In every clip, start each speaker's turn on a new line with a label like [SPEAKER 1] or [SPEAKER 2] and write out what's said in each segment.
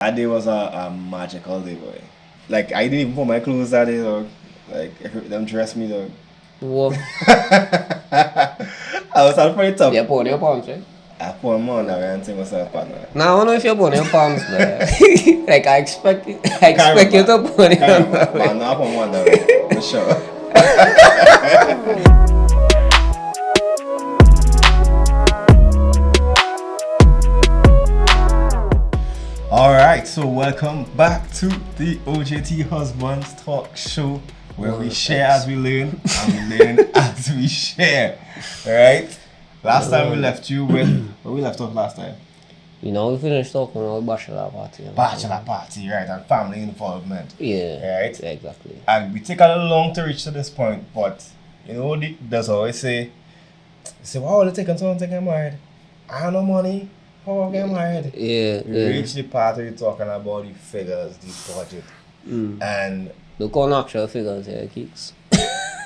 [SPEAKER 1] That day was a magical day, boy. Like I didn't even put my clothes that day, dog. Like if them dress me, dog.
[SPEAKER 2] Whoa.
[SPEAKER 1] I was at pretty tough.
[SPEAKER 2] You put on your pumps, right?
[SPEAKER 1] I put them on now and say myself, partner.
[SPEAKER 2] Now I don't know if you put on your pumps, man. Like I expect you to put on your
[SPEAKER 1] But I'm not putting one now, for sure. Alright, so welcome back to the OJT Husbands Talk Show, where we share as we learn and we learn as we share. Alright? Last time we left you with what we left off last time?
[SPEAKER 2] You know, we finished talking about bachelor party.
[SPEAKER 1] Bachelor party, right, and family involvement.
[SPEAKER 2] Yeah.
[SPEAKER 1] Right?
[SPEAKER 2] Yeah, exactly.
[SPEAKER 1] And we take a little long to reach to this point, but you know what there's always say, wow, they're taking so long to get married. I have no money. How I get married?
[SPEAKER 2] Yeah.
[SPEAKER 1] We reach the part where you're talking about the figures, the budget. And
[SPEAKER 2] Look on actual figures here, Keeks.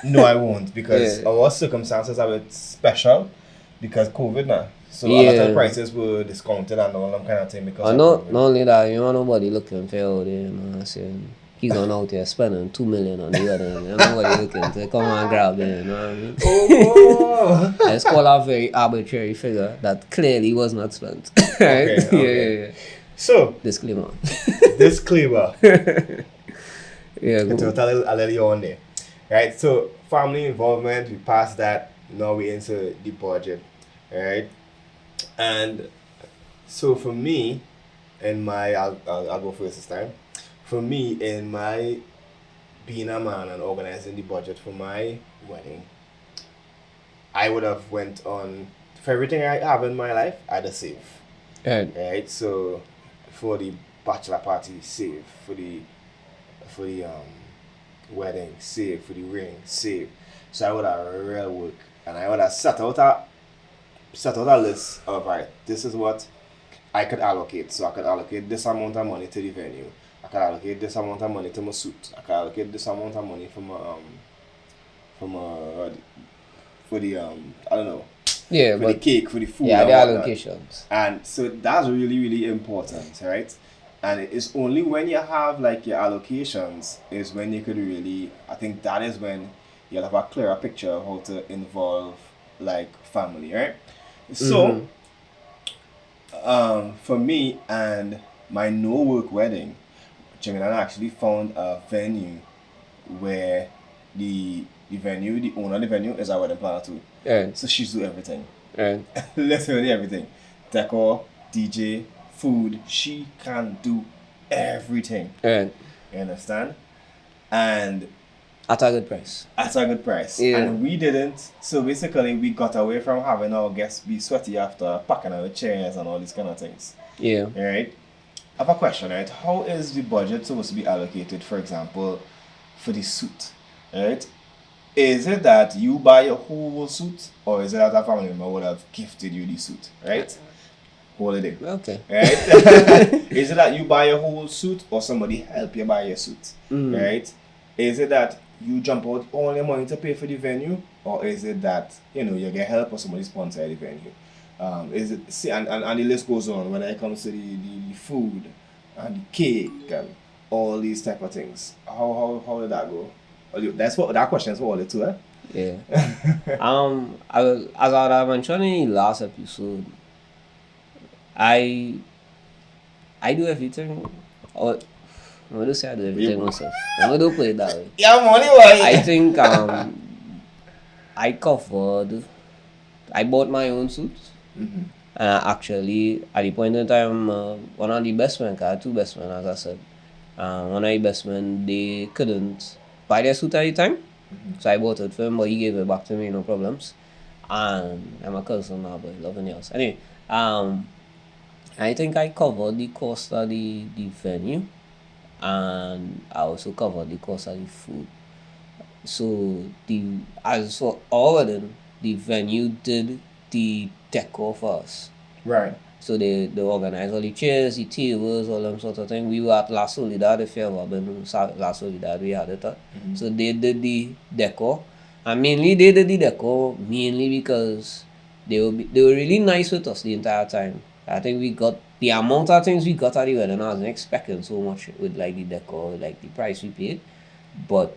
[SPEAKER 1] no, I won't, because our circumstances are a bit special because COVID now. So a lot of prices were discounted and all that kind of thing because
[SPEAKER 2] not only that, you know, nobody looking for you there, you know what I'm saying? He's going out there spending $2 million on the wedding. You know, nobody looking to come and grab it, you know what I mean?
[SPEAKER 1] Oh,
[SPEAKER 2] It's called a very arbitrary figure that clearly was not spent. Right?
[SPEAKER 1] Okay.
[SPEAKER 2] Yeah.
[SPEAKER 1] So,
[SPEAKER 2] Disclaimer.
[SPEAKER 1] disclaimer.
[SPEAKER 2] Yeah,
[SPEAKER 1] To
[SPEAKER 2] go.
[SPEAKER 1] tell a little on there. Right? So, family involvement, we passed that. Now we into the budget. Right? And so for me, I'll go first this time. For me, in my being a man and organizing the budget for my wedding, I would have went on for everything I have in my life, I'd have save. Right? So for the bachelor party, save. For the wedding, save. For the ring, save. So I would have real work, and I would have set out a list of, right, this is what I could allocate. So I could allocate this amount of money to the venue. I could allocate this amount of money to my suit. I could allocate this amount of money for the I don't know.
[SPEAKER 2] Yeah,
[SPEAKER 1] for the cake, for the food.
[SPEAKER 2] Yeah, the
[SPEAKER 1] whatnot.
[SPEAKER 2] allocations.
[SPEAKER 1] And so that's really, really important, right? And it's only when you have like your allocations is when you could really, I think that is when you'll have a clearer picture of how to involve like family, right? So, for me and my no work wedding, Jimena actually found a venue where the owner of the venue is our wedding planner too. So she's do everything. Literally everything. Decor, DJ, food, she can do everything. You understand? And
[SPEAKER 2] At a good price.
[SPEAKER 1] at a good price.
[SPEAKER 2] Yeah.
[SPEAKER 1] And we didn't. So basically we got away from having our guests be sweaty after packing out the chairs and all these kind of things.
[SPEAKER 2] Yeah.
[SPEAKER 1] Right? I have a question, right? How is the budget supposed to be allocated, for example, for the suit? Right? Is it that you buy a whole suit, or is it that a family member would have gifted you the suit? Right? Holiday.
[SPEAKER 2] Okay.
[SPEAKER 1] Right? Is it that you buy a whole suit, or somebody help you buy a suit? Right? Is it that you jump out all your money to pay for the venue, or is it that you get help or somebody sponsor the venue? Is it and the list goes on when it comes to the food and the cake and all these type of things. How did that go? That's what that question is for all the two, eh?
[SPEAKER 2] Yeah. As I mentioned in the last episode, I do everything. Or I'm gonna say I do everything myself. I'm gonna play it that way.
[SPEAKER 1] Yeah, money why?
[SPEAKER 2] I think I bought my own suits. Actually, at the point in time, one of the best men, 'cause I had two best men, as I said, one of the best men, they couldn't buy their suit at the time. So I bought it for him, but he gave it back to me, no problems. And I'm a cousin now, but loving else. Anyway, I think I covered the cost of the venue, and I also covered the cost of the food. So as for our wedding, the venue did the decor for us.
[SPEAKER 1] Right.
[SPEAKER 2] So they organized all the chairs, the tables, all them sort of thing. We were at La Soledad, if you ever been to La Soledad, we had it at. So they did the decor. And mainly they did the decor mainly because they were really nice with us the entire time. I think we got the amount of things we got at the wedding. I wasn't expecting so much with like the decor, like the price we paid. But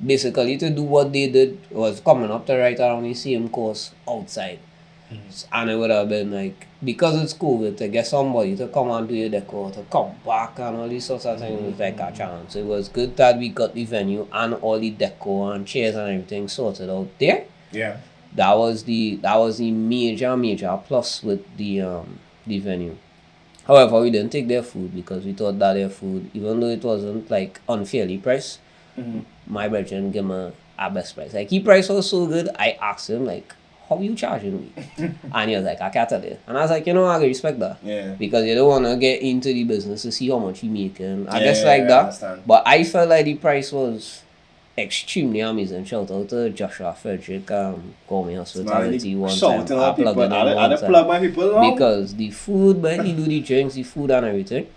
[SPEAKER 2] basically, to do what they did was coming up to right around the same cost outside. And it would have been like, because it's COVID, to get somebody to come and do your decor, to come back and all these sorts of things was like a challenge. So it was good that we got the venue and all the decor and chairs and everything sorted out there.
[SPEAKER 1] Yeah.
[SPEAKER 2] That was the major plus with the venue. However, we didn't take their food because we thought that their food, even though it wasn't like unfairly priced, my brethren gave me a best price. Like, his price was so good, I asked him like, how you charging me? And he was like, I can't tell you. And I was like, I respect that.
[SPEAKER 1] Yeah.
[SPEAKER 2] Because you don't want to get into the business to see how much you making. I guess
[SPEAKER 1] Yeah,
[SPEAKER 2] like
[SPEAKER 1] I
[SPEAKER 2] that.
[SPEAKER 1] understand.
[SPEAKER 2] But I felt like the price was extremely amazing. Shout out to Joshua Frederick, call me hospitality one time. I plug in him one time.
[SPEAKER 1] Plug my people now.
[SPEAKER 2] Because the food, but he do the drinks, the food and everything.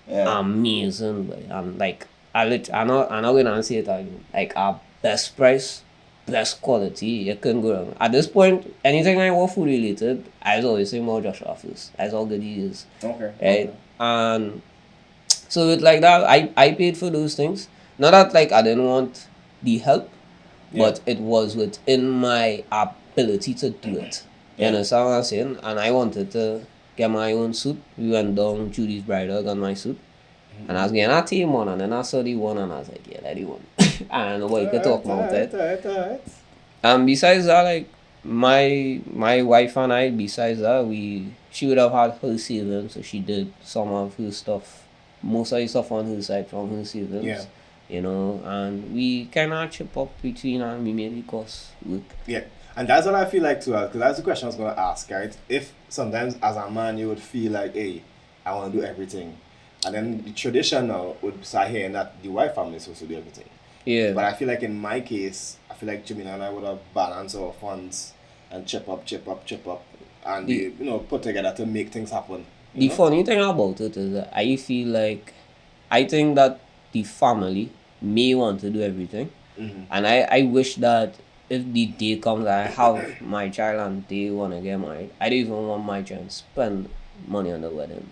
[SPEAKER 1] Yeah.
[SPEAKER 2] Amazing, but and like I'm not gonna say it again. Like our best price, best quality, you couldn't go wrong. At this point, anything I want food related, I was always saying more Joshua first. That's how good he is.
[SPEAKER 1] Okay.
[SPEAKER 2] Right? And so with like that, I paid for those things. Not that like I didn't want the help, but it was within my ability to do it. You understand what I'm saying? And I wanted to get my own suit. We went down Judy's bridal, got my suit. And I was getting a team one, and then I saw the one, and I was like, yeah, let the one. And nobody could talk about it.
[SPEAKER 1] Alright.
[SPEAKER 2] And besides that, like my wife and I, besides that, she would have had her savings, so she did some of her stuff, most of the stuff on her side from her savings.
[SPEAKER 1] Yeah.
[SPEAKER 2] You know, and we kind of chip up between and we made the cost work.
[SPEAKER 1] Yeah. And that's what I feel like too, because that's the question I was going to ask, right? If sometimes as a man you would feel like, hey, I want to do everything. And then the tradition now would start hearing that the wife family is supposed to do everything.
[SPEAKER 2] Yeah.
[SPEAKER 1] But I feel like in my case, I feel like Jimmy and I would have balanced our funds and chip up, and put together to make things happen.
[SPEAKER 2] The funny thing about it is that I feel like I think that the family may want to do everything, and I wish that if the day comes I have my child and they want to get married, I don't even want my child to spend money on the wedding.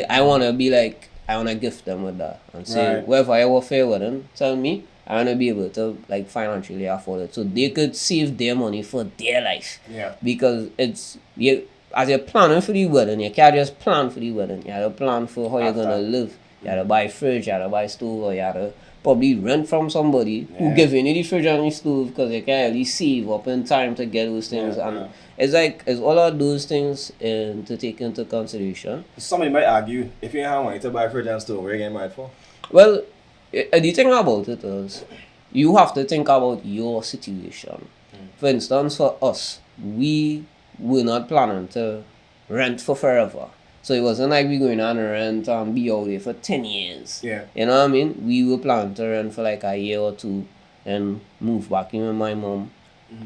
[SPEAKER 2] I want to be like, I want to gift them with that and say,
[SPEAKER 1] Right.
[SPEAKER 2] wherever I will fair wedding, tell me, I want to be able to like financially afford it so they could save their money for their life.
[SPEAKER 1] Yeah.
[SPEAKER 2] Because as you're planning for the wedding, you can't just plan for the wedding. You have to plan for how you're
[SPEAKER 1] After.
[SPEAKER 2] gonna live. You have to buy fridge, you have to buy stove, or you have to probably rent from somebody who giving you the fridge and the stove because you can't really save up in time to get those things. And it's like, it's all of those things to take into consideration.
[SPEAKER 1] Somebody might argue, if you have money to buy fridge and stove, where you getting married for?
[SPEAKER 2] Well, the thing about it is, you have to think about your situation. For instance, for us, we were not planning to rent for forever. So it wasn't like we going on a rent and be out there for 10 years.
[SPEAKER 1] Yeah.
[SPEAKER 2] You know what I mean? We were planning to rent for like a year or two and move back in with my mom.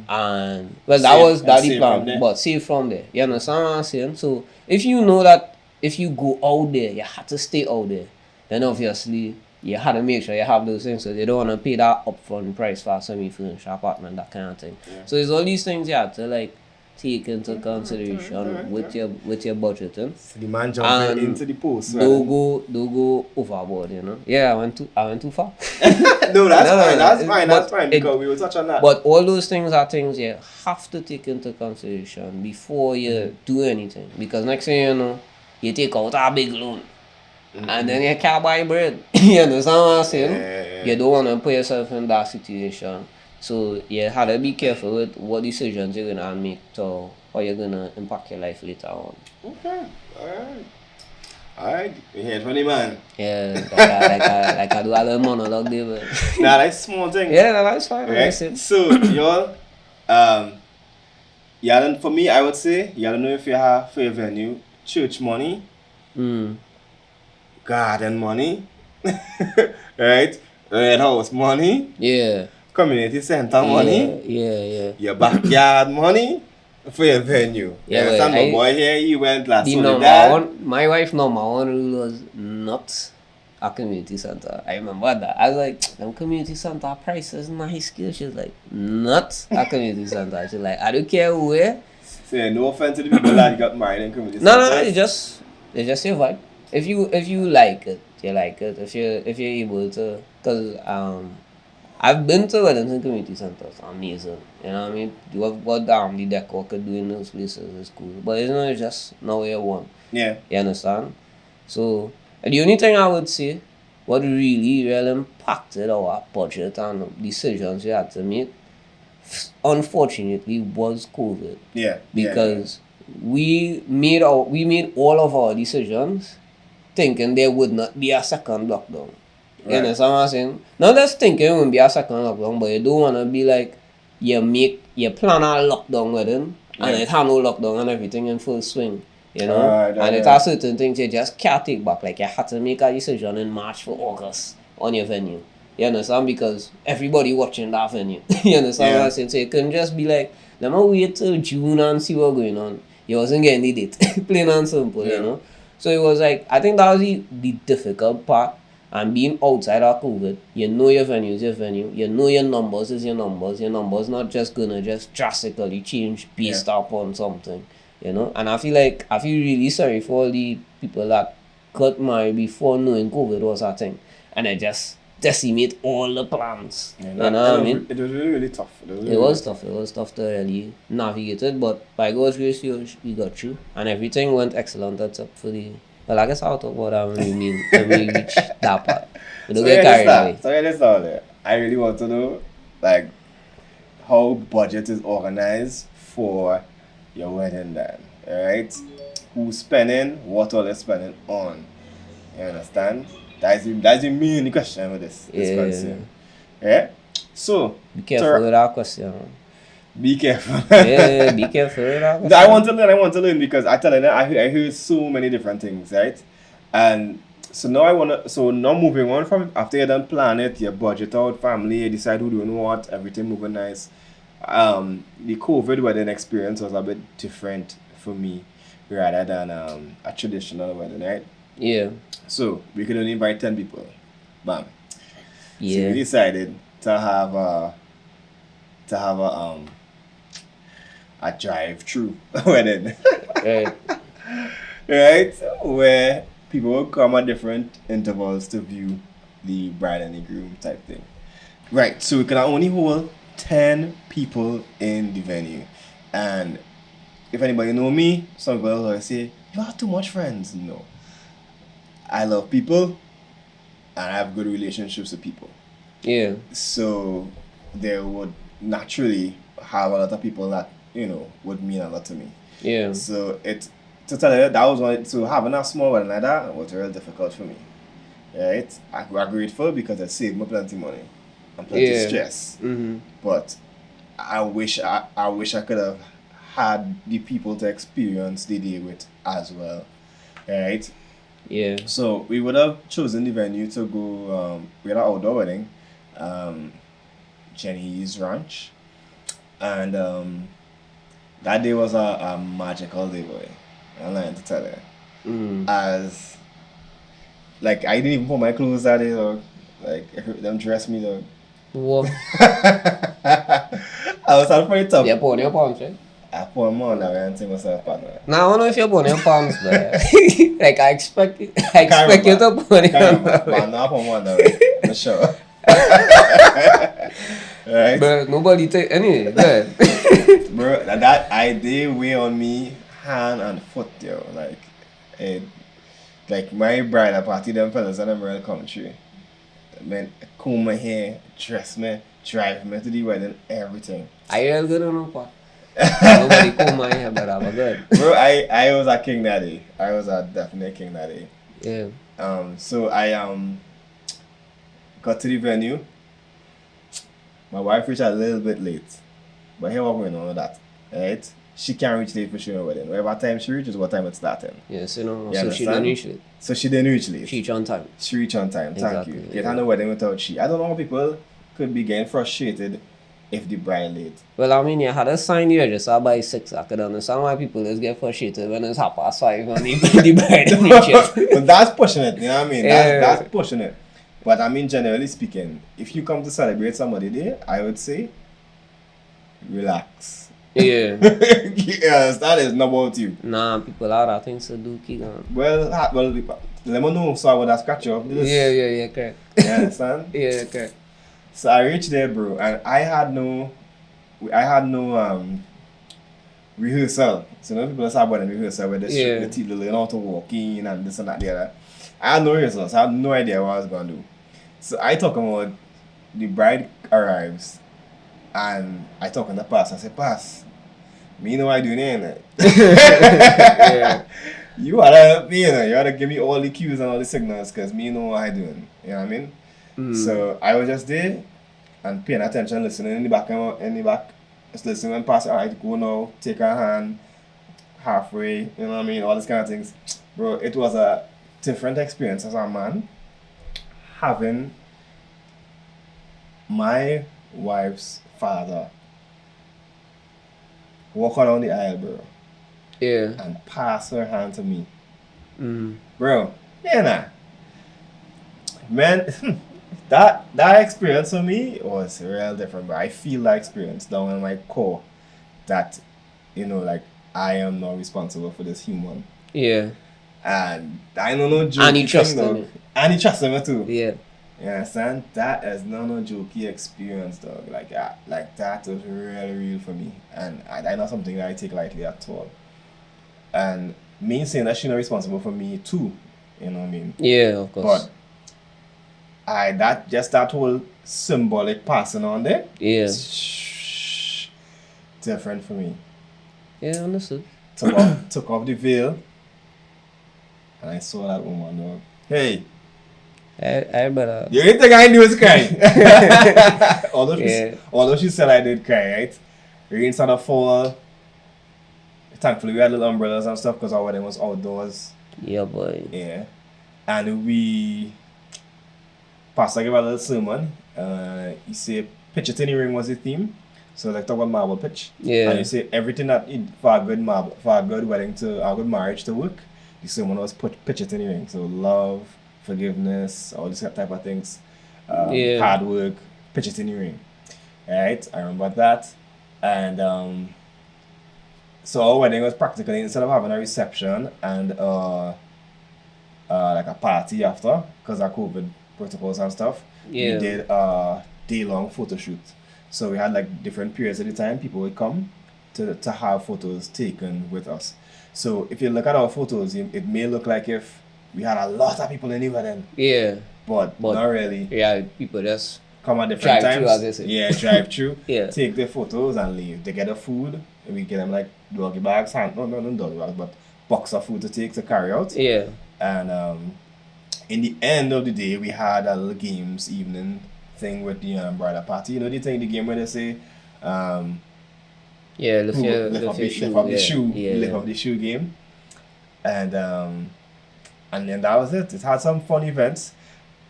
[SPEAKER 2] And well, that
[SPEAKER 1] Save-
[SPEAKER 2] was
[SPEAKER 1] and
[SPEAKER 2] daddy
[SPEAKER 1] save from
[SPEAKER 2] plan,
[SPEAKER 1] there.
[SPEAKER 2] but save from there. You understand what I'm saying? So if you know that if you go out there, you have to stay out there, then obviously you have to make sure you have those things, so they don't want to pay that upfront price for a semi-furnished apartment, that kind of thing. So it's all these things you have to like take into consideration with your budgeting.
[SPEAKER 1] The man jumping
[SPEAKER 2] And
[SPEAKER 1] into the post.
[SPEAKER 2] Don't go overboard, you know. Yeah, I went too far.
[SPEAKER 1] No, that's
[SPEAKER 2] No,
[SPEAKER 1] fine.
[SPEAKER 2] no,
[SPEAKER 1] That's
[SPEAKER 2] it-
[SPEAKER 1] fine.
[SPEAKER 2] but
[SPEAKER 1] That's fine.
[SPEAKER 2] it-
[SPEAKER 1] Because we will touch on that.
[SPEAKER 2] But all those things are things you have to take into consideration before you do anything. Because next thing you know, you take out a big loan. And then you can't buy bread. You understand what I'm saying?
[SPEAKER 1] Yeah.
[SPEAKER 2] You don't want to put yourself in that situation. So you have to be careful with what decisions you're going to make to how you're going to impact your life later on.
[SPEAKER 1] Okay. Alright. We hear from the man.
[SPEAKER 2] Yeah, like I do a little monologue there, but
[SPEAKER 1] Now, that's small thing.
[SPEAKER 2] yeah, that's fine.
[SPEAKER 1] Right?
[SPEAKER 2] Listen.
[SPEAKER 1] So, y'all, you don't, for me, I would say, you don't know if you have for your venue, church money, garden money, right? Red house money,
[SPEAKER 2] Yeah.
[SPEAKER 1] community center money,
[SPEAKER 2] Yeah.
[SPEAKER 1] your backyard money for your venue.
[SPEAKER 2] Yeah,
[SPEAKER 1] Yeah, some
[SPEAKER 2] but
[SPEAKER 1] boy here, he went last
[SPEAKER 2] The my wife number one rule was not a community center. I remember that. I was like, them community center prices nice. She was like, not a community center. She's like, I don't care where.
[SPEAKER 1] So yeah, no offense to the people that got married in community
[SPEAKER 2] No,
[SPEAKER 1] centers.
[SPEAKER 2] it's just your vibe. If you like it, you like it. If you're able to, cause I've been to weddings in community centers. Amazing. You know what I mean? What the decor could do in those places is cool. But it's not just not what you want.
[SPEAKER 1] Yeah.
[SPEAKER 2] You understand? So the only thing I would say, what really impacted our budget and decisions we had to make, unfortunately, was COVID.
[SPEAKER 1] Yeah.
[SPEAKER 2] Because we made all of our decisions thinking there would not be a second lockdown. You
[SPEAKER 1] Right.
[SPEAKER 2] understand what I'm saying? Not just thinking it won't be a second lockdown, but you don't wanna be like you plan a lockdown wedding and
[SPEAKER 1] Yeah.
[SPEAKER 2] it had no lockdown and everything in full swing. You know?
[SPEAKER 1] Right,
[SPEAKER 2] And it
[SPEAKER 1] yeah.
[SPEAKER 2] has certain things you just can't take back. Like you had to make a decision in March for August on your venue. You understand? Because everybody watching that venue. You understand what
[SPEAKER 1] Yeah.
[SPEAKER 2] I'm saying? So you couldn't just be like, let me wait till June and see what's going on. You wasn't getting the date. Plain and simple,
[SPEAKER 1] Yeah.
[SPEAKER 2] you know? So it was like, I think that was the difficult part. And being outside of COVID, you know your venue is your venue. You know your numbers is your numbers. Your numbers not just gonna just drastically change based upon something, you know. And I feel really sorry for all the people that got married before knowing COVID was a thing, and it just decimate all the plans.
[SPEAKER 1] Yeah,
[SPEAKER 2] You know what I mean?
[SPEAKER 1] It was really, really tough.
[SPEAKER 2] It was tough. It was tough to really navigate it, but by God's grace, we got through, and everything went excellent. That's up for the. Well, I guess I'll talk about that when we mean when we reach that part. We don't get carried away.
[SPEAKER 1] So yeah, let's start there. I really want to know, like, how budget is organized for your wedding then. Alright? Who's spending, what all they spending on. You understand? That's the main question with this concern. Yeah? So
[SPEAKER 2] Be careful with that question.
[SPEAKER 1] be careful.
[SPEAKER 2] Yeah, be careful with that question.
[SPEAKER 1] I want to learn because I tell you I hear so many different things, right? And so now moving on from after you done plan it, you budget out, family, you decide who doing what, everything moving nice. The COVID wedding experience was a bit different for me rather than a traditional wedding, right?
[SPEAKER 2] Yeah.
[SPEAKER 1] So we could only invite 10 people. Bam. So we
[SPEAKER 2] Yeah.
[SPEAKER 1] decided to have a drive-through wedding.
[SPEAKER 2] Right.
[SPEAKER 1] Right? Where people will come at different intervals to view the bride and the groom type thing. Right, so we can only hold 10 people in the venue. And if anybody know me, some people will say, you have too much friends. No. I love people and I have good relationships with people.
[SPEAKER 2] Yeah.
[SPEAKER 1] So there would naturally have a lot of people that, would mean a lot to me.
[SPEAKER 2] Yeah.
[SPEAKER 1] So to tell you that was one. So having a small wedding like that was real difficult for me. Right? I'm grateful because it saved me plenty money and plenty stress.
[SPEAKER 2] Mm-hmm.
[SPEAKER 1] But I wish I could have had the people to experience the day with as well. Right?
[SPEAKER 2] Yeah.
[SPEAKER 1] So we would have chosen the venue to go. We had an outdoor wedding, Jenny's Ranch, and that day was a magical day, boy. I'm lying to tell you.
[SPEAKER 2] Mm.
[SPEAKER 1] As like I didn't even put my clothes that day, dog. Like if them dress me, dog.
[SPEAKER 2] What?
[SPEAKER 1] I was at pretty tough.
[SPEAKER 2] You put on your palms, right?
[SPEAKER 1] I put them on that way and take myself partner.
[SPEAKER 2] Now I don't know if you're putting your palms, but like I expect you to put on your
[SPEAKER 1] But I'm not putting one that way. For sure. Right?
[SPEAKER 2] But nobody take anyway. Good.
[SPEAKER 1] Bro, that idea weigh on me hand and foot, yo. Like my bride party, them fellas in the real country. Man, comb my hair, dress me, drive me to the wedding, everything.
[SPEAKER 2] I real good on no part. Nobody call my hair, but I'm good.
[SPEAKER 1] Bro, I was a king that day. I was a definite king that day.
[SPEAKER 2] Yeah.
[SPEAKER 1] So I got to the venue. My wife reached a little bit late. But here what going on with that. Right? She can't reach late for sure wedding. Whatever time she reaches, what time it's starting.
[SPEAKER 2] Yes, you know.
[SPEAKER 1] You
[SPEAKER 2] So she
[SPEAKER 1] understand?
[SPEAKER 2] didn't reach it.
[SPEAKER 1] So she didn't reach late.
[SPEAKER 2] She reached on time.
[SPEAKER 1] She reached on time. Thank you.
[SPEAKER 2] Exactly,
[SPEAKER 1] Get
[SPEAKER 2] yeah.
[SPEAKER 1] on the wedding without she. I don't know how people could be getting frustrated if the bride late.
[SPEAKER 2] Well, I mean, you had a sign the register by 6. I could understand why people is get frustrated when it's 5:30 and the bride didn't reach it.
[SPEAKER 1] But that's pushing it, you know what I mean?
[SPEAKER 2] Yeah.
[SPEAKER 1] That's pushing it. But I mean, generally speaking, if you come to celebrate somebody there, I would say relax.
[SPEAKER 2] Yeah.
[SPEAKER 1] Yes, that is not about you.
[SPEAKER 2] Nah, people have other things to do, keep on.
[SPEAKER 1] Well, let me know so I would have scratch you off this.
[SPEAKER 2] Yeah, correct.
[SPEAKER 1] You understand?
[SPEAKER 2] Yeah, correct.
[SPEAKER 1] So I reached there, bro, and I had no rehearsal. So now people say about a rehearsal where they
[SPEAKER 2] Yeah.
[SPEAKER 1] the people learn how to walk in and this and that, the other. I had no rehearsal, so I had no idea what I was gonna do. So I talk about the bride arrives, and I talk on the pass. I say, "Pass, me know what I do there."
[SPEAKER 2] Yeah.
[SPEAKER 1] You gotta help me, you know. You gotta give me all the cues and all the signals, cause me know what I doing. You know what I mean? So I was just there and paying attention, listening in the back, just listening and pass. Alright, go now, take her hand, halfway. You know what I mean? All these kind of things, bro. It was a different experience as a man having my wife's father walk around the aisle, bro,
[SPEAKER 2] Yeah.
[SPEAKER 1] and pass her hand to me.
[SPEAKER 2] Mm.
[SPEAKER 1] Bro, yeah, nah. Man, that experience for me was real different, bro. I feel that experience down in my core that, you know, like, I am not responsible for this human.
[SPEAKER 2] Yeah.
[SPEAKER 1] And I don't know jokey
[SPEAKER 2] And you trust
[SPEAKER 1] thing,
[SPEAKER 2] him.
[SPEAKER 1] dog. And you trust him too.
[SPEAKER 2] Yeah.
[SPEAKER 1] You understand? That is not no jokey experience, dog. Like that was really real for me. And I not something that I take lightly at all. And me saying that she's not responsible for me too. You know what I mean?
[SPEAKER 2] Yeah, of course.
[SPEAKER 1] But that whole symbolic passing on there.
[SPEAKER 2] Yeah.
[SPEAKER 1] Different for me.
[SPEAKER 2] Yeah, understood.
[SPEAKER 1] Took off the veil. And I saw that woman, dog. Hey.
[SPEAKER 2] I better.
[SPEAKER 1] You didn't think I knew was crying.
[SPEAKER 2] Yeah.
[SPEAKER 1] Although she said I did cry, right? Rain started to fall. Thankfully, we had little umbrellas and stuff because our wedding was outdoors.
[SPEAKER 2] Yeah, boy.
[SPEAKER 1] Yeah. And Pastor gave a little sermon. He said, pitch in the ring was the theme. So, like, talk about marble pitch.
[SPEAKER 2] Yeah.
[SPEAKER 1] And he said, everything that for a good wedding a good marriage to work, the sermon was pitch it in the ring. So, love, forgiveness, all these type of things, hard work, pitch it in the ring. Right? I remember that. And so our wedding was practically, instead of having a reception and like a party after, because of COVID protocols and stuff,
[SPEAKER 2] Yeah.
[SPEAKER 1] we did a day-long photo shoot. So we had like different periods at the time, people would come to have photos taken with us. So if you look at our photos, it may look like if we had a lot of people in the wedding,
[SPEAKER 2] Yeah.
[SPEAKER 1] but not really.
[SPEAKER 2] Yeah, people just
[SPEAKER 1] Come at different
[SPEAKER 2] drive
[SPEAKER 1] times.
[SPEAKER 2] through, as they say.
[SPEAKER 1] Yeah, drive through.
[SPEAKER 2] Yeah.
[SPEAKER 1] Take the photos and leave. They get the food. And we get them like doggy bags, not doggy bags, but box of food to take to carry out.
[SPEAKER 2] Yeah.
[SPEAKER 1] And in the end of the day, we had a little games evening thing with the bridal party. You know the game where they say,
[SPEAKER 2] Yeah, lift
[SPEAKER 1] lift up the shoe,
[SPEAKER 2] Yeah.
[SPEAKER 1] lift up the shoe game, and then that was it. It had some fun events.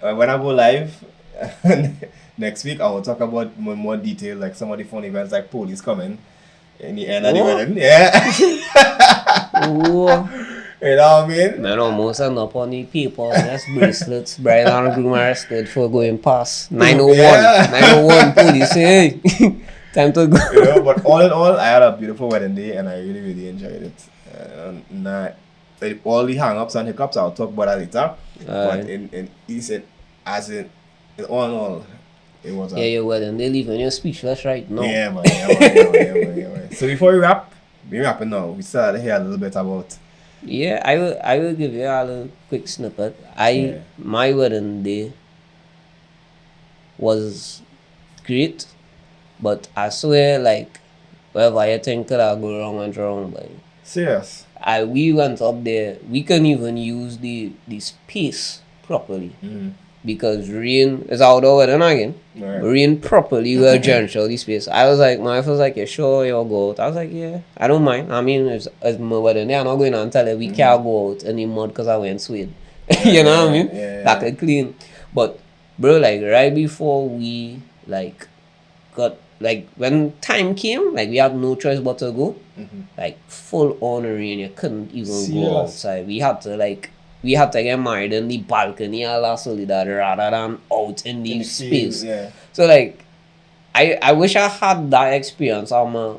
[SPEAKER 1] When I go live next week, I will talk about more detail, like some of the fun events, like police coming in the end of the wedding. Yeah.
[SPEAKER 2] Ooh.
[SPEAKER 1] You know what I mean?
[SPEAKER 2] Man, almost end up on the paper. That's bracelets. Bride and groom arrested for going past 901.
[SPEAKER 1] Yeah.
[SPEAKER 2] 901 police say, hey, time to go.
[SPEAKER 1] You know, but all in all, I had a beautiful wedding day and I really, really enjoyed it. All the hang-ups and hiccups, I'll talk about that later. But in all in all, it was
[SPEAKER 2] Yeah, your wedding. They leaving you speechless right now.
[SPEAKER 1] Yeah, man. So before we're wrapping now. We started to hear a little bit about.
[SPEAKER 2] Yeah, I will give you a little quick snippet. My wedding day was great, but I swear, like, whatever you think could have go wrong went wrong, but
[SPEAKER 1] Serious.
[SPEAKER 2] we went up there, we couldn't even use the space properly. Because rain is out of wedding again.
[SPEAKER 1] Right.
[SPEAKER 2] Rain properly will drench all the space. I was like, my wife was like, you sure you'll go out? I was like, yeah, I don't mind. I mean, it's my wedding day. I'm not going to tell her we can't go out in the mud because I went swim. You know what I mean?
[SPEAKER 1] Yeah.
[SPEAKER 2] That could clean. But, bro, like, right before we, like, got, like, when time came, like, we had no choice but to go. Like, full on rain. You couldn't even go outside. We had to get married in the balcony a la Soledad rather than out in the space.
[SPEAKER 1] Yeah.
[SPEAKER 2] So, like, I wish I had that experience on my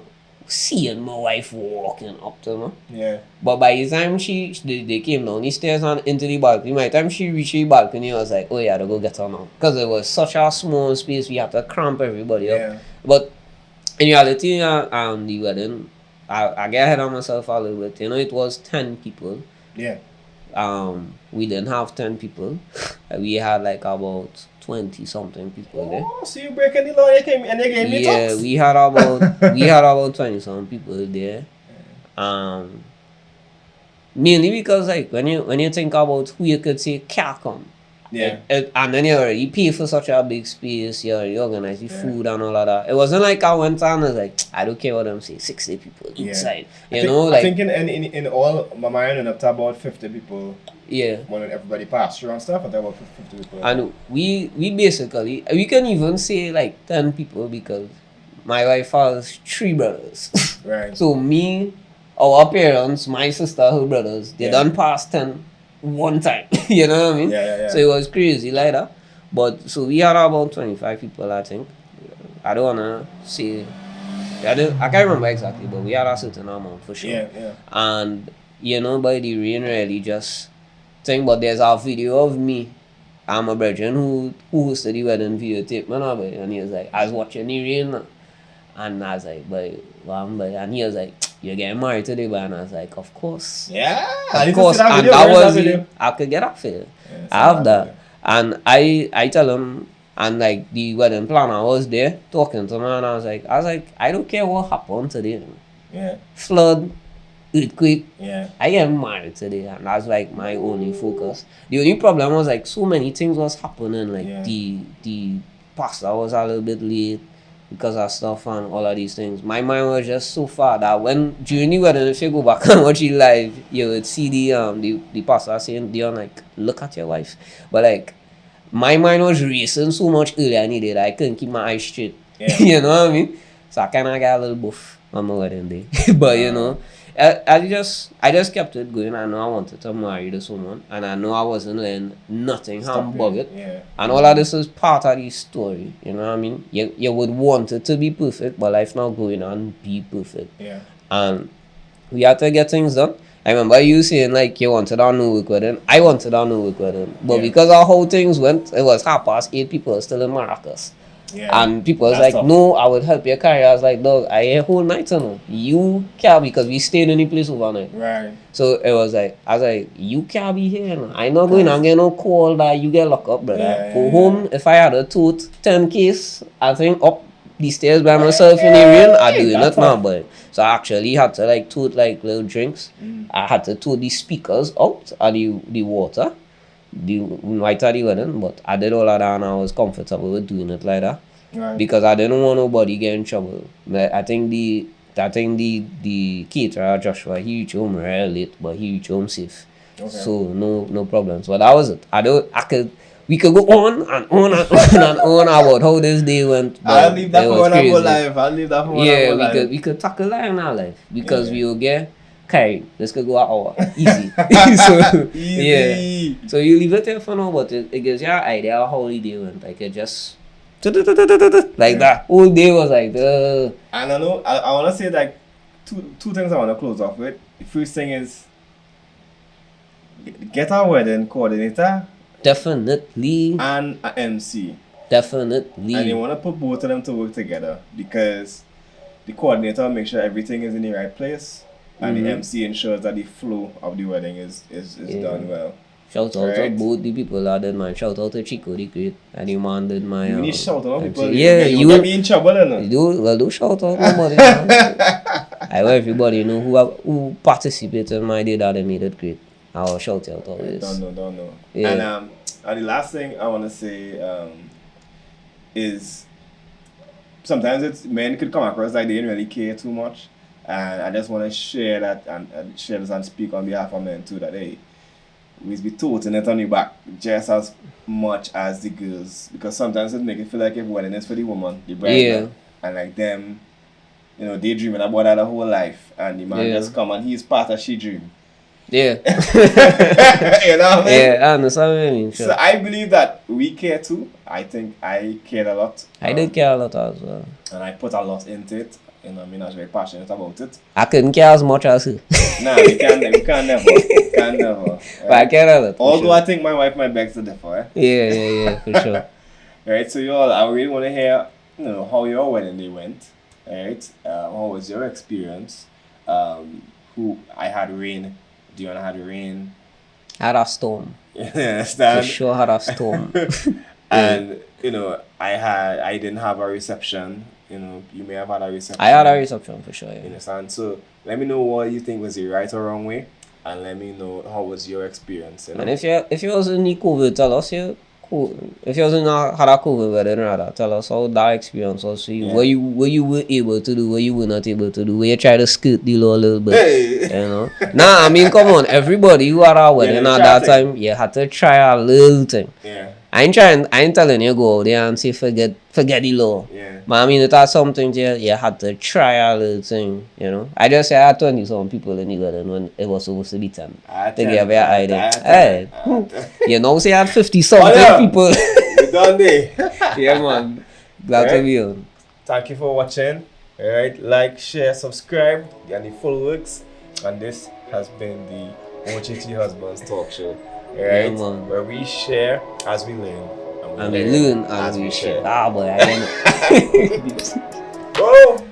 [SPEAKER 2] seeing my wife walking up to me.
[SPEAKER 1] Yeah.
[SPEAKER 2] But by the time they came down the stairs and into the balcony, by the time she reached the balcony, I was like, oh yeah, to go get her now. Because it was such a small space, we had to cramp everybody up.
[SPEAKER 1] Yeah.
[SPEAKER 2] But in reality, the wedding, I get ahead of myself a little bit. You know, it was 10 people.
[SPEAKER 1] Yeah.
[SPEAKER 2] We didn't have 10 people. We had like about 20 something people there.
[SPEAKER 1] Oh, so you breaking the law and you gave me
[SPEAKER 2] Yeah,
[SPEAKER 1] talks?
[SPEAKER 2] we had about 20 some people there. Mainly because like when you think about who you could say can come.
[SPEAKER 1] Yeah.
[SPEAKER 2] And then you already pay for such a big space, you already organize the food and all of that. It wasn't like I went and I was like, I don't care what I'm saying, 60 people inside.
[SPEAKER 1] I think in all my mind ended up to about 50 people.
[SPEAKER 2] Yeah.
[SPEAKER 1] When everybody passed through and stuff, and there were 50 people.
[SPEAKER 2] And we basically, we can even say like 10 people because my wife has 3 brothers.
[SPEAKER 1] Right.
[SPEAKER 2] So me, our parents, my sister, her brothers, they done past 10 one time. You know what I mean?
[SPEAKER 1] Yeah.
[SPEAKER 2] So it was crazy like that. But so we had about 25 people, I think. I don't wanna say I can't remember exactly, but we had a certain amount for sure.
[SPEAKER 1] Yeah.
[SPEAKER 2] And you know, by the rain really just thing, but there's a video of me and my brethren who hosted the wedding videotape, man, and he was like, I was watching the rain, and I was like, and he was like, you're getting married today, but and I was like, of course.
[SPEAKER 1] Yeah.
[SPEAKER 2] Of course, and that was it. I could get off it.
[SPEAKER 1] Yeah,
[SPEAKER 2] I have that. And I tell him, and like the wedding planner was there talking to me, and I was like, I don't care what happened today.
[SPEAKER 1] Yeah.
[SPEAKER 2] Flood, earthquake.
[SPEAKER 1] Yeah.
[SPEAKER 2] I get married today, and that's like my only focus. The only problem was like so many things was happening. Like the pastor was a little bit late because of stuff and all of these things. My mind was just so far that when during the wedding, if you go back and watch it live, you would see the pastor saying, Dion, like, look at your wife. But like my mind was racing so much earlier than it did. I couldn't keep my eyes straight.
[SPEAKER 1] Yeah.
[SPEAKER 2] You know what I mean? So I kinda got a little buff on my wedding day. But you know, I just kept it going. I know I wanted to marry this woman, and I know I wasn't letting nothing hamburg it.
[SPEAKER 1] Yeah.
[SPEAKER 2] And all of this is part of the story. You know what I mean? You would want it to be perfect, but life not going on be perfect.
[SPEAKER 1] Yeah.
[SPEAKER 2] And we had to get things done. I remember you saying like you wanted a new work wedding. I wanted a new work wedding, but because of how things went, it was 8:30. People were still in Maracas.
[SPEAKER 1] Yeah.
[SPEAKER 2] And people was
[SPEAKER 1] That's
[SPEAKER 2] like,
[SPEAKER 1] tough.
[SPEAKER 2] no, I would help your carry. I was like, dog, I ain't whole night on you can't, because we stayed in the place overnight.
[SPEAKER 1] Right.
[SPEAKER 2] So it was like, I was like, you can't be here. No. I not going, I'm getting no call that you get locked up, brother. Go home. If I had a tooth 10 case, I think up the stairs by myself in the rain, I do it now, but so I actually had to like tote like little drinks. I had to tote the speakers out of the water. The night of the wedding, but I did all of that and I was comfortable with doing it like that.
[SPEAKER 1] Right.
[SPEAKER 2] Because I didn't want nobody get in trouble. But I think the caterer Joshua, he reached home real late, but he reached home safe.
[SPEAKER 1] Okay.
[SPEAKER 2] So no problems. But that was it. We could go on and on and on and on about how this day went.
[SPEAKER 1] I'll leave that for when I go
[SPEAKER 2] live.
[SPEAKER 1] live.
[SPEAKER 2] We could tackle that in our life because we will get carried. This could go an hour. Easy. So,
[SPEAKER 1] Easy.
[SPEAKER 2] yeah. So you leave it there for now, but it gives you an idea of how the day went. Like it just like that. Whole day was like
[SPEAKER 1] And I know I wanna say like two things I wanna close off with. The first thing is get a wedding coordinator
[SPEAKER 2] definitely
[SPEAKER 1] and a MC.
[SPEAKER 2] Definitely.
[SPEAKER 1] And you wanna put both of them to work together because the coordinator will make sure everything is in the right place and the MC ensures that the flow of the wedding is done well.
[SPEAKER 2] Shout out to both the people that did mine. Shout out to Chico the Great and the man did my.
[SPEAKER 1] You need shout out people.
[SPEAKER 2] Yeah,
[SPEAKER 1] you get me in trouble, you know?
[SPEAKER 2] Do shout out nobody. I want everybody know who participated in my day that they made it great. I'll shout out always.
[SPEAKER 1] Don't know.
[SPEAKER 2] Yeah.
[SPEAKER 1] And the last thing I want to say is sometimes men could come across like they didn't really care too much, and I just want to share that and share this and speak on behalf of men too that hey. We be toting it on your back just as much as the girls because sometimes it make it feel like if wedding is for the woman, the bride, and like them, you know, they dreaming about that the whole life, and the man just come and he's part of she dream.
[SPEAKER 2] Yeah.
[SPEAKER 1] You know what I mean?
[SPEAKER 2] Yeah, I understand what you mean. Sure.
[SPEAKER 1] So I believe that we care too. I think I cared a lot.
[SPEAKER 2] I did care a lot as well.
[SPEAKER 1] And I put a lot into it. You know, I'm not very passionate about it.
[SPEAKER 2] I couldn't care as much as her.
[SPEAKER 1] Nah, we can never. Can never.
[SPEAKER 2] But I care a lot.
[SPEAKER 1] Although
[SPEAKER 2] Sure.
[SPEAKER 1] I think my wife might beg to differ. Eh?
[SPEAKER 2] Yeah, for sure.
[SPEAKER 1] Right, so y'all, I really want to hear, you know, how your wedding day went. Right, how was your experience? Who I had rain. Dion had rain.
[SPEAKER 2] Had a storm.
[SPEAKER 1] You
[SPEAKER 2] For
[SPEAKER 1] understand?
[SPEAKER 2] sure had a storm.
[SPEAKER 1] And you know, I didn't have a reception. You know, you may have had a reception.
[SPEAKER 2] I had a reception for sure.
[SPEAKER 1] You
[SPEAKER 2] Yeah.
[SPEAKER 1] understand? So let me know what you think was the right or wrong way, and let me know how was your experience. You know?
[SPEAKER 2] And if you was in the COVID, tell us you. If you was in had a COVID wedding, rather tell us how that experience was for you.
[SPEAKER 1] Yeah.
[SPEAKER 2] What you were able to do, what you were not able to do, where you try to skirt the law a little bit.
[SPEAKER 1] Hey!
[SPEAKER 2] You know? Nah, I mean, come on, everybody who had a wedding
[SPEAKER 1] Yeah,
[SPEAKER 2] at
[SPEAKER 1] try
[SPEAKER 2] that
[SPEAKER 1] thing.
[SPEAKER 2] time, you had to try a little thing.
[SPEAKER 1] Yeah,
[SPEAKER 2] I ain't telling you go out there and say forget the law.
[SPEAKER 1] yeah.
[SPEAKER 2] But I mean, it had something you had to try a little thing, you know. I just say I had 20 some people in the wedding when it was supposed to be 10. To give you an idea. Hey, you know, say I had 50 something
[SPEAKER 1] yeah.
[SPEAKER 2] people.
[SPEAKER 1] We done there.
[SPEAKER 2] Yeah, man. Glad to be on.
[SPEAKER 1] Thank you for watching. Alright, like, share, subscribe, and the full works. And this has been the OJT Husbands Talk Show. Alright,
[SPEAKER 2] Yeah, man.
[SPEAKER 1] where we share as we learn.
[SPEAKER 2] And we learn as we share. Ah, boy, I don't know.
[SPEAKER 1] Go!